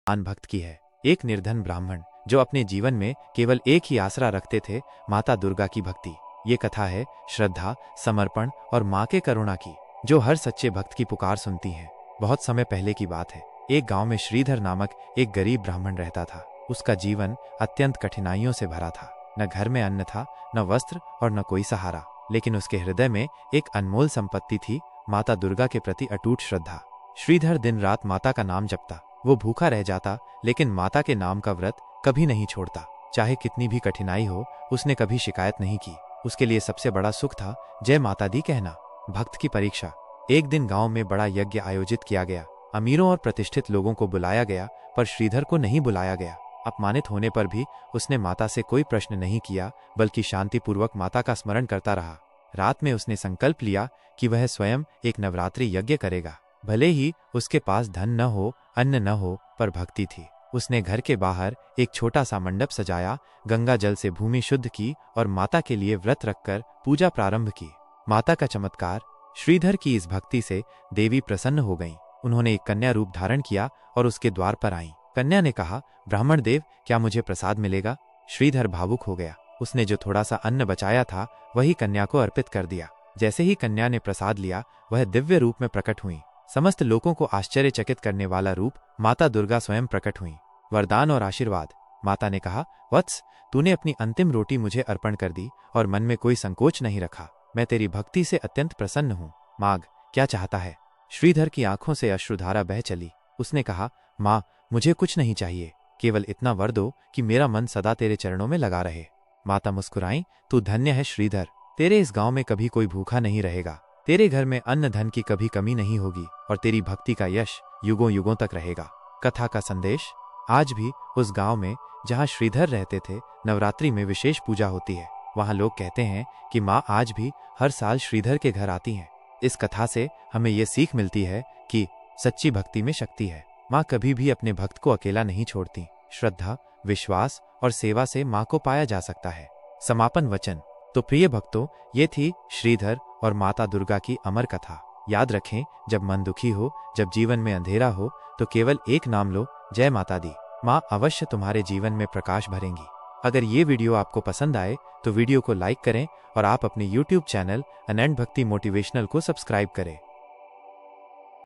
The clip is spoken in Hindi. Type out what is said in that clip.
महान भक्त की है। एक निर्धन ब्राह्मण जो अपने जीवन में केवल एक ही आसरा रखते थे, माता दुर्गा की भक्ति। ये कथा है श्रद्धा, समर्पण और माँ के करुणा की, जो हर सच्चे भक्त की पुकार सुनती है। बहुत समय पहले की बात है। एक गांव में श्रीधर नामक एक गरीब ब्राह्मण रहता था। उसका जीवन अत्यंत कठिनाइयों से भरा था। न घर में अन्न था, न वस्त्र और न कोई सहारा। लेकिन उसके हृदय में एक अनमोल संपत्ति थी, माता दुर्गा के प्रति अटूट श्रद्धा। श्रीधर दिन रात माता का नाम जपता। वो भूखा रह जाता, लेकिन माता के नाम का व्रत कभी नहीं छोड़ता। चाहे कितनी भी कठिनाई हो, उसने कभी शिकायत नहीं की। उसके लिए सबसे बड़ा सुख था जय माता दी कहना। भक्त की परीक्षा। एक दिन गांव में बड़ा यज्ञ आयोजित किया गया। अमीरों और प्रतिष्ठित लोगों को बुलाया गया, पर श्रीधर को नहीं बुलाया गया। अपमानित होने पर भी उसने माता से कोई प्रश्न नहीं किया, बल्कि शांतिपूर्वक माता का स्मरण करता रहा। रात में उसने संकल्प लिया कि वह स्वयं एक नवरात्रि यज्ञ करेगा। भले ही उसके पास धन न हो, अन्न न हो, पर भक्ति थी। उसने घर के बाहर एक छोटा सा मंडप सजाया, गंगा जल से भूमि शुद्ध की और माता के लिए व्रत रखकर पूजा प्रारंभ की। माता का चमत्कार। श्रीधर की इस भक्ति से देवी प्रसन्न हो गईं। उन्होंने एक कन्या रूप धारण किया और उसके द्वार पर आईं। कन्या ने कहा, ब्राह्मण देव, क्या मुझे प्रसाद मिलेगा? श्रीधर भावुक हो गया। उसने जो थोड़ा सा अन्न बचाया था, वही कन्या को अर्पित कर दिया। जैसे ही कन्या ने प्रसाद लिया, वह दिव्य रूप में प्रकट हुई। समस्त लोगों को आश्चर्यचकित करने वाला रूप माता दुर्गा स्वयं प्रकट हुई। वरदान और आशीर्वाद। माता ने कहा, वत्स, तूने अपनी अंतिम रोटी मुझे अर्पण कर दी और मन में कोई संकोच नहीं रखा। मैं तेरी भक्ति से अत्यंत प्रसन्न हूँ। मांग, क्या चाहता है? श्रीधर की आंखों से अश्रुधारा बह चली। उसने कहा, माँ, मुझे कुछ नहीं चाहिए, केवल इतना वर दो कि मेरा मन सदा तेरे चरणों में लगा रहे। माता मुस्कुराई, तू धन्य है श्रीधर। तेरे इस गांव में कभी कोई भूखा नहीं रहेगा। तेरे घर में अन्न धन की कभी कमी नहीं होगी और तेरी भक्ति का यश युगों युगों तक रहेगा। कथा का संदेश। आज भी उस गांव में जहां श्रीधर रहते थे, नवरात्रि में विशेष पूजा होती है। वहां लोग कहते हैं कि माँ आज भी हर साल श्रीधर के घर आती हैं। इस कथा से हमें ये सीख मिलती है कि सच्ची भक्ति में शक्ति है। माँ कभी भी अपने भक्त को अकेला नहीं छोड़ती। श्रद्धा, विश्वास और सेवा से माँ को पाया जा सकता है। समापन वचन। तो प्रिय भक्तों, ये थी श्रीधर और माता दुर्गा की अमर कथा। याद रखें, जब मन दुखी हो, जब जीवन में अंधेरा हो, तो केवल एक नाम लो, जय माता दी। माँ अवश्य तुम्हारे जीवन में प्रकाश भरेंगी। अगर ये वीडियो आपको पसंद आए तो वीडियो को लाइक करें और आप अपने YouTube चैनल अनंत भक्ति मोटिवेशनल को सब्सक्राइब करें।